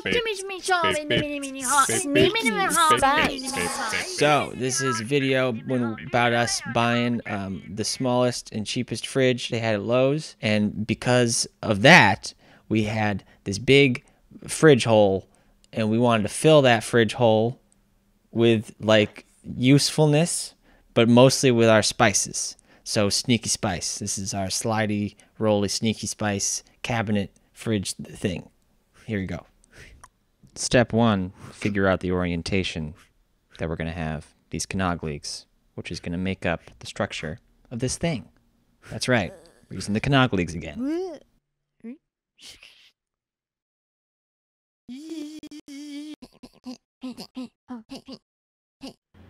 So, this is a video about us buying the smallest and cheapest fridge they had at Lowe's. And because of that, we had this big fridge hole, and we wanted to fill that fridge hole with, like, usefulness, but mostly with our spices. So, Sneaky Spice. This is our slidey, rolly, Sneaky Spice cabinet fridge thing. Here you go. Step 1, figure out the orientation that we're going to have, these canogligs, which is going to make up the structure of this thing. That's right. We're using the canogligs again.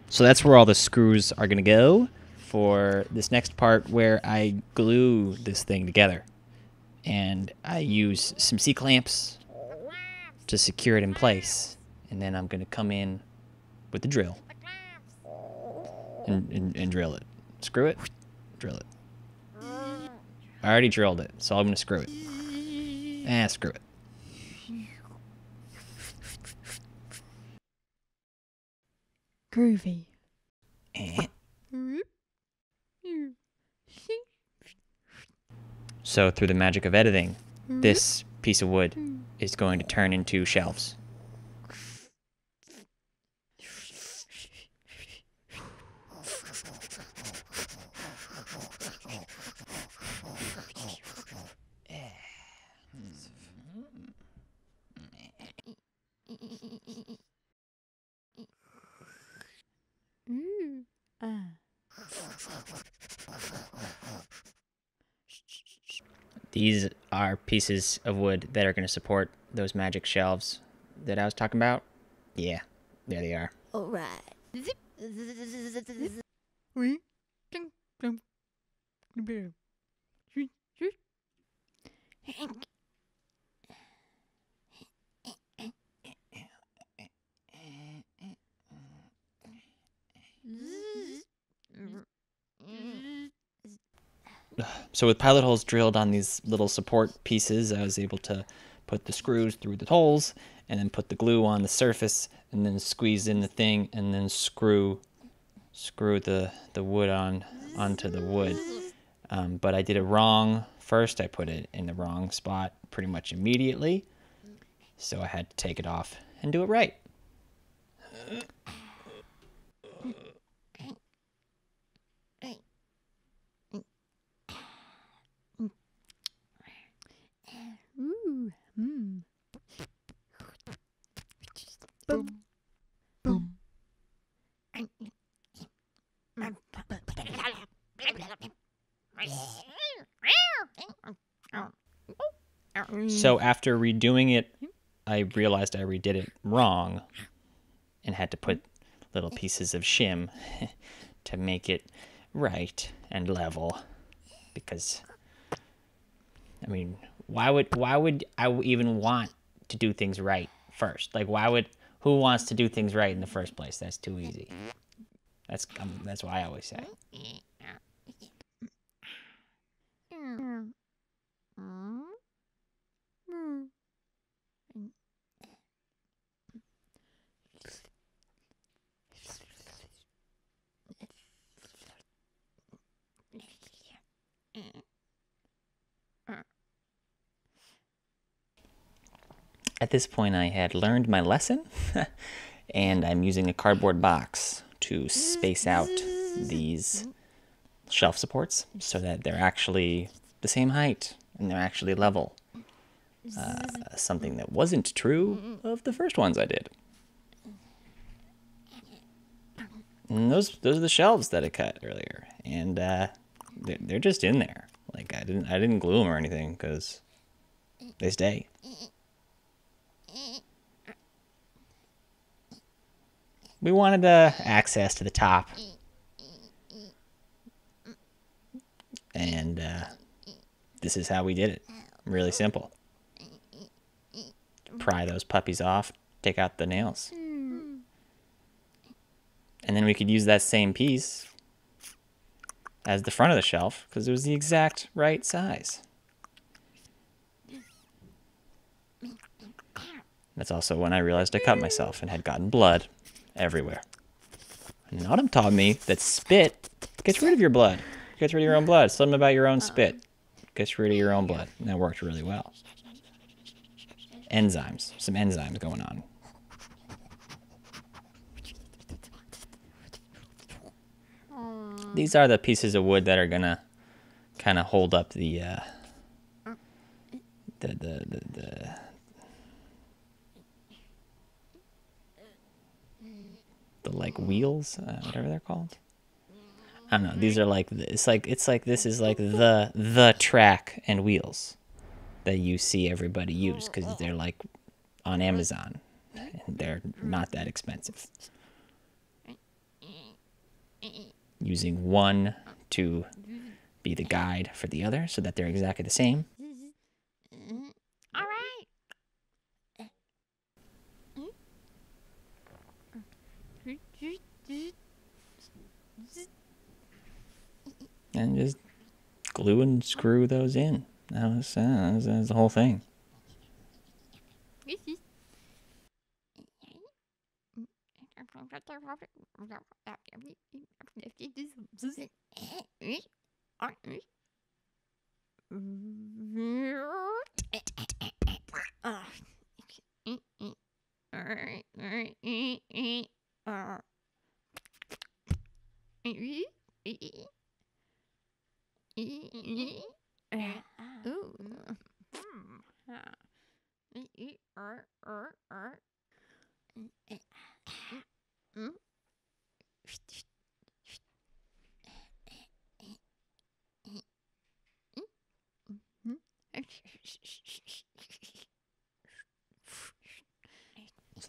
So that's where all the screws are going to go for this next part where I glue this thing together. And I use some C-clamps to secure it in place. And then I'm going to come in with the drill and drill it. Screw it, drill it. I already drilled it, so I'm going to screw it. Screw it. Groovy. So through the magic of editing, this piece of wood is going to turn into shelves. These are pieces of wood that are going to support those magic shelves that I was talking about. Yeah, there they are. All right. So with pilot holes drilled on these little support pieces, I was able to put the screws through the holes and then put the glue on the surface and then squeeze in the thing and then screw the wood onto the wood. But I did it wrong first. I put it in the wrong spot pretty much immediately. So I had to take it off and do it right. Boom. Boom. So after redoing it, I realized I redid it wrong and had to put little pieces of shim to make it right and level. Because, I mean, why would I even want to do things right first? Like, who wants to do things right in the first place? That's too easy. That's what I always say. At this point, I had learned my lesson, and I'm using a cardboard box to space out these shelf supports so that they're actually the same height and they're actually level. Something that wasn't true of the first ones I did. And those are the shelves that I cut earlier, and they're just in there. Like I didn't glue them or anything because they stay. We wanted access to the top, and this is how we did it. Really simple. Pry those puppies off, take out the nails. And then we could use that same piece as the front of the shelf because it was the exact right size. That's also when I realized I cut myself and had gotten blood everywhere. And Autumn taught me that spit gets rid of your blood. Gets rid of your own blood. Something about your own spit gets rid of your own blood. And that worked really well. Enzymes. Some enzymes going on. These are the pieces of wood that are gonna kind of hold up the like wheels, whatever they're called. I don't know. These are like this is like the track and wheels that you see everybody use because they're like on Amazon and they're not that expensive. Using one to be the guide for the other so that they're exactly the same. All right. And just glue and screw those in. That was the whole thing.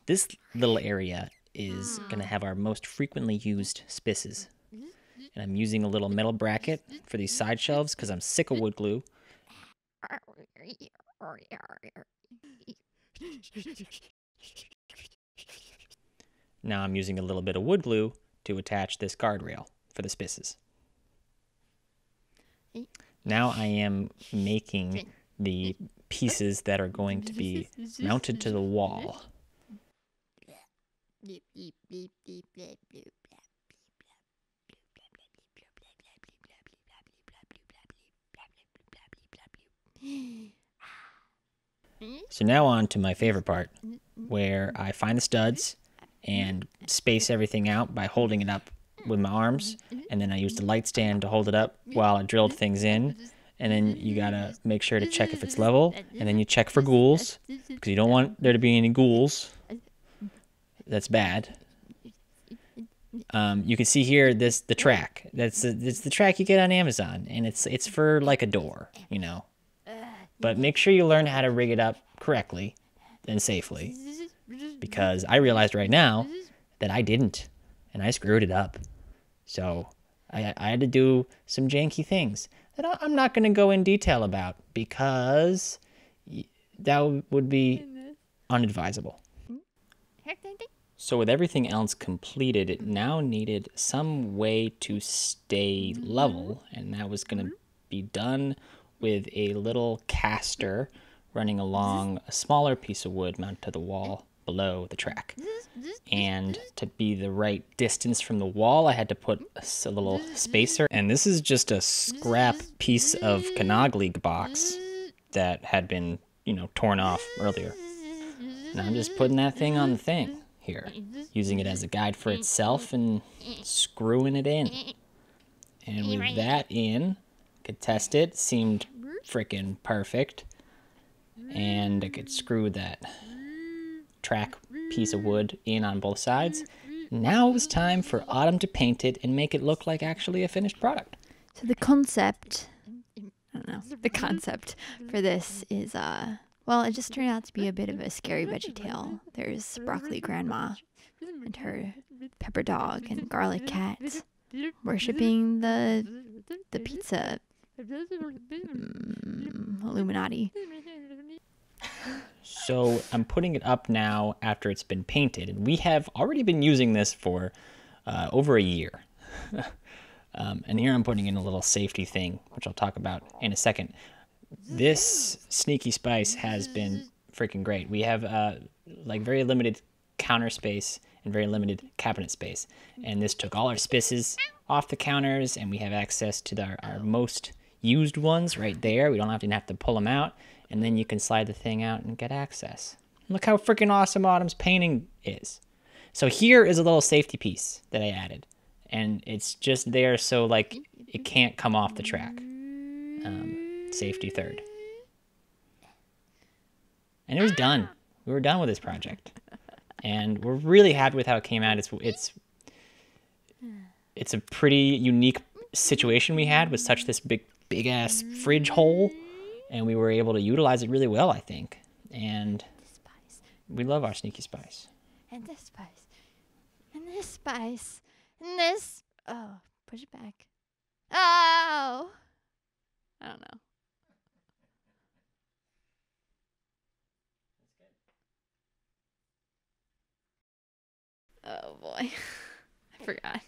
This little area is going to have our most frequently used spisses. And I'm using a little metal bracket for these side shelves because I'm sick of wood glue. Now I'm using a little bit of wood glue to attach this guardrail for the spisses. Now I am making the pieces that are going to be mounted to the wall. So now on to my favorite part, where I find the studs and space everything out by holding it up with my arms, and then I use the light stand to hold it up while I drilled things in, and then you gotta make sure to check if it's level, and then you check for ghouls, because you don't want there to be any ghouls. That's bad. You can see here the track. It's the track you get on Amazon, and it's for like a door, you know. But make sure you learn how to rig it up correctly and safely, because I realized right now that I didn't, and I screwed it up. So I had to do some janky things that I'm not going to go in detail about because that would be unadvisable. So with everything else completed, it now needed some way to stay level, and that was going to be done with a little caster running along a smaller piece of wood mounted to the wall below the track. And to be the right distance from the wall, I had to put a little spacer. And this is just a scrap piece of Canogly box that had been, torn off earlier. And I'm just putting that thing on the thing here, using it as a guide for itself and screwing it in. And with that in, could test it, seemed freaking perfect. And I could screw that track piece of wood in on both sides. Now it was time for Autumn to paint it and make it look like actually a finished product. So the concept for this is, well, it just turned out to be a bit of a scary veggie tale. There's Broccoli Grandma and her pepper dog and garlic cat worshipping the pizza Illuminati. So I'm putting it up now after it's been painted, and we have already been using this for over a year. And here I'm putting in a little safety thing, which I'll talk about in a second. This Sneaky Spice has been freaking great. We have like very limited counter space and very limited cabinet space. And this took all our spaces off the counters, and we have access to our most used ones right there. We don't even have to pull them out, and then you can slide the thing out and get access. Look how freaking awesome Autumn's painting is. So here is a little safety piece that I added, and it's just there so like it can't come off the track. Safety third. And it was done. We were done with this project, and we're really happy with how it came out. It's a pretty unique situation we had with such this big ass fridge hole, and we were able to utilize it really well, I think. And we love our sneaky spice. And this spice. And this spice. And this. Oh, push it back. Oh! I don't know. Oh boy. I forgot.